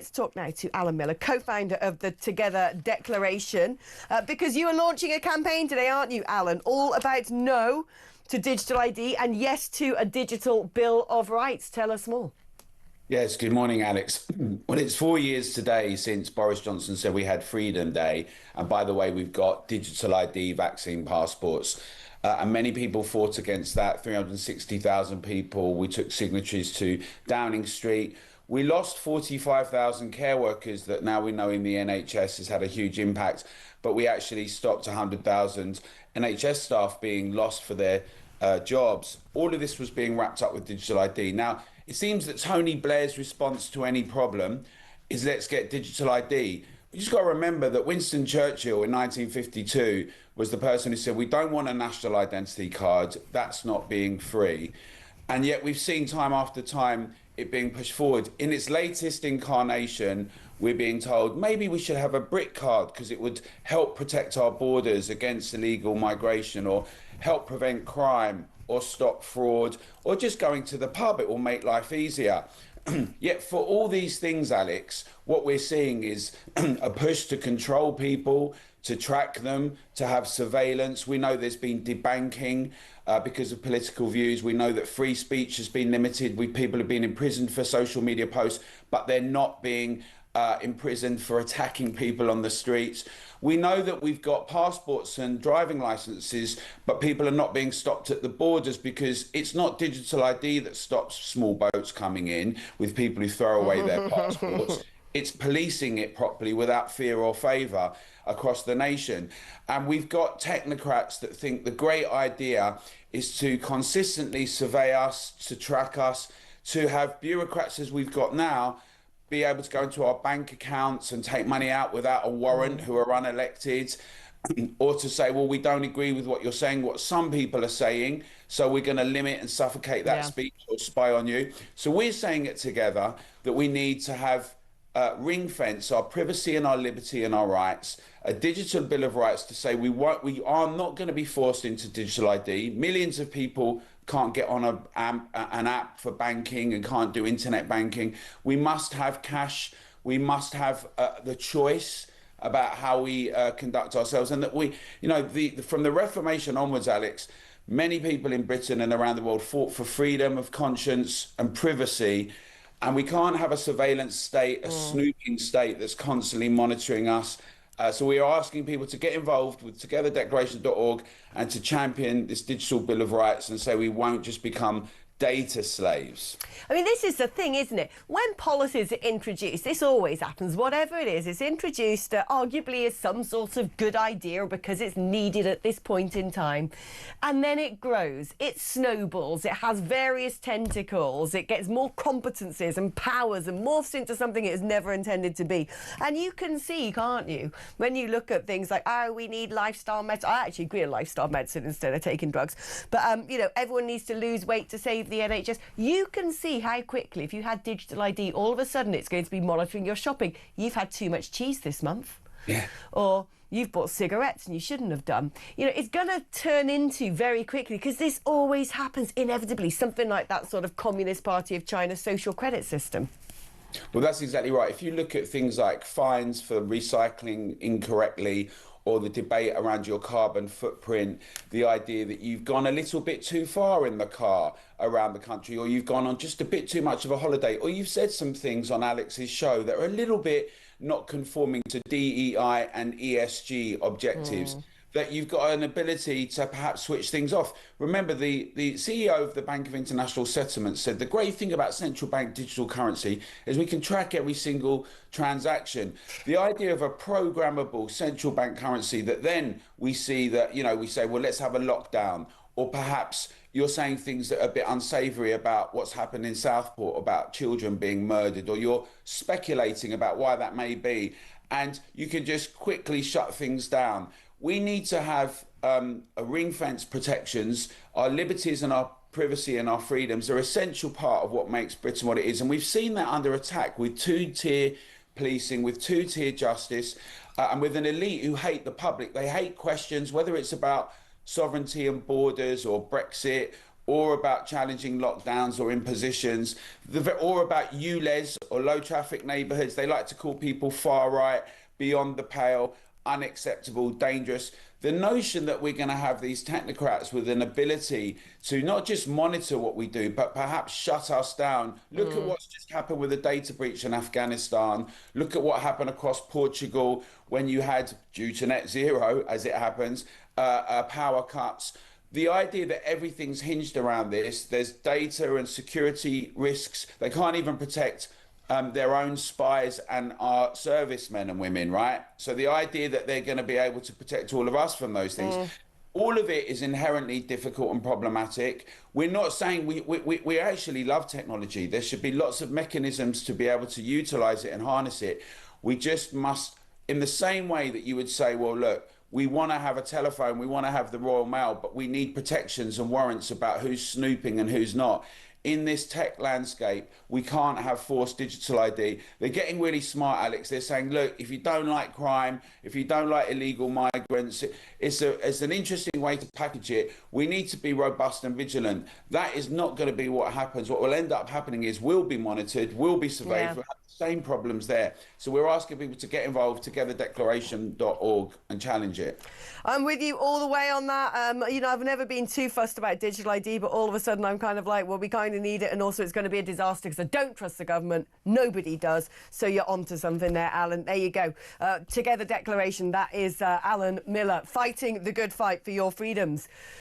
Let's talk now to Alan Miller, co-founder of the Together Declaration, because you are launching a campaign today, aren't you, Alan? All about no to digital ID and yes to a digital Bill of Rights. Tell us more. Yes, good morning, Alex. Well, it's 4 years today since Boris Johnson said we had Freedom Day. And by the way, we've got digital ID vaccine passports. And many people fought against that, 360,000 people. We took signatories to Downing Street. We lost 45,000 care workers that now we know in the NHS has had a huge impact. But we actually stopped 100,000 NHS staff being lost for their jobs. All of this was being wrapped up with digital ID. Now, it seems that Tony Blair's response to any problem is let's get digital ID. We just got to remember that Winston Churchill in 1952 was the person who said, we don't want a national identity card. That's not being free. And yet we've seen time after time it being pushed forward. In its latest incarnation, we're being told maybe we should have a brick card because it would help protect our borders against illegal migration or help prevent crime or stop fraud or just going to the pub. It will make life easier. Yet for all these things, Alex, what we're seeing is a push to control people, to track them, to have surveillance. We know there's been debanking because of political views. We know that free speech has been limited. People have been imprisoned for social media posts, but they're not being imprisoned for attacking people on the streets. We know that we've got passports and driving licenses, but people are not being stopped at the borders because it's not digital ID that stops small boats coming in with people who throw away their passports. It's policing it properly without fear or favour across the nation. And we've got technocrats that think the great idea is to consistently survey us, to track us, to have bureaucrats as we've got now be able to go into our bank accounts and take money out without a warrant who are unelected, or to say, well, we don't agree with what you're saying, what some people are saying, so we're going to limit and suffocate that speech or spy on you. So we're saying it together that we need to have ring fence our privacy and our liberty and our rights, a digital bill of rights to say we are not going to be forced into digital ID. Millions of people can't get on an app for banking and can't do internet banking. We must have cash. We must have the choice about how we conduct ourselves. And that we, you know, from the Reformation onwards, Alex, many people in Britain and around the world fought for freedom of conscience and privacy. And we can't have a surveillance state, a snooping state that's constantly monitoring us. So we are asking people to get involved with togetherdeclaration.org and to champion this digital Bill of Rights and say we won't just become data slaves. I mean, this is the thing, isn't it? When policies are introduced, this always happens, whatever it is, it's introduced arguably as some sort of good idea or because it's needed at this point in time. And then it grows, it snowballs, it has various tentacles, it gets more competencies and powers and morphs into something it was never intended to be. And you can see, can't you, when you look at things like, oh, we need lifestyle medicine. I actually agree with lifestyle medicine instead of taking drugs. But, you know, everyone needs to lose weight to save the NHS. You can see how quickly, if you had digital ID, all of a sudden it's going to be monitoring your shopping. You've had too much cheese this month. Yeah. Or you've bought cigarettes and you shouldn't have done. You know, it's going to turn into very quickly, because this always happens inevitably, something like that sort of Communist Party of China social credit system. Well, that's exactly right. If you look at things like fines for recycling incorrectly, or the debate around your carbon footprint, the idea that you've gone a little bit too far in the car around the country, or you've gone on just a bit too much of a holiday, or you've said some things on Alex's show that are a little bit not conforming to DEI and ESG objectives, that you've got an ability to perhaps switch things off. Remember, the CEO of the Bank of International Settlements said the great thing about central bank digital currency is we can track every single transaction. The idea of a programmable central bank currency that then we see that, you know, we say, well, let's have a lockdown, or perhaps you're saying things that are a bit unsavoury about what's happened in Southport, about children being murdered, or you're speculating about why that may be, and you can just quickly shut things down. We need to have a ring fence protections. Our liberties and our privacy and our freedoms are an essential part of what makes Britain what it is. And we've seen that under attack with two-tier policing, with two-tier justice, and with an elite who hate the public. They hate questions, whether it's about sovereignty and borders or Brexit or about challenging lockdowns or impositions, or about ULEZ or low traffic neighbourhoods. They like to call people far right, beyond the pale, unacceptable, dangerous. The notion that we're going to have these technocrats with an ability to not just monitor what we do, but perhaps shut us down. Look at what's just happened with the data breach in Afghanistan. Look at what happened across Portugal when you had, due to net zero, as it happens, power cuts. The idea that everything's hinged around this, there's data and security risks. They can't even protect their own spies and our servicemen and women, right? So the idea that they're going to be able to protect all of us from those things, all of it is inherently difficult and problematic. We're not saying we actually love technology. There should be lots of mechanisms to be able to utilize it and harness it. We just must, in the same way that you would say, well, look, we want to have a telephone, we want to have the Royal Mail, but we need protections and warrants about who's snooping and who's not. In this tech landscape, we can't have forced digital ID. They're getting really smart, Alex. They're saying, look, if you don't like crime, if you don't like illegal migrants, it's an interesting way to package it. We need to be robust and vigilant. That is not going to be what happens. What will end up happening is we'll be monitored, we'll be surveyed. Yeah. We'll have the same problems there. So we're asking people to get involved, togetherdeclaration.org, and challenge it. I'm with you all the way on that. You know, I've never been too fussed about digital ID, but all of a sudden I'm kind of like, well, we kind of need it, and also it's going to be a disaster because I don't trust the government. Nobody does. So you're onto something there, Alan. There you go. Together Declaration, that is Alan Miller fighting the good fight for your freedoms.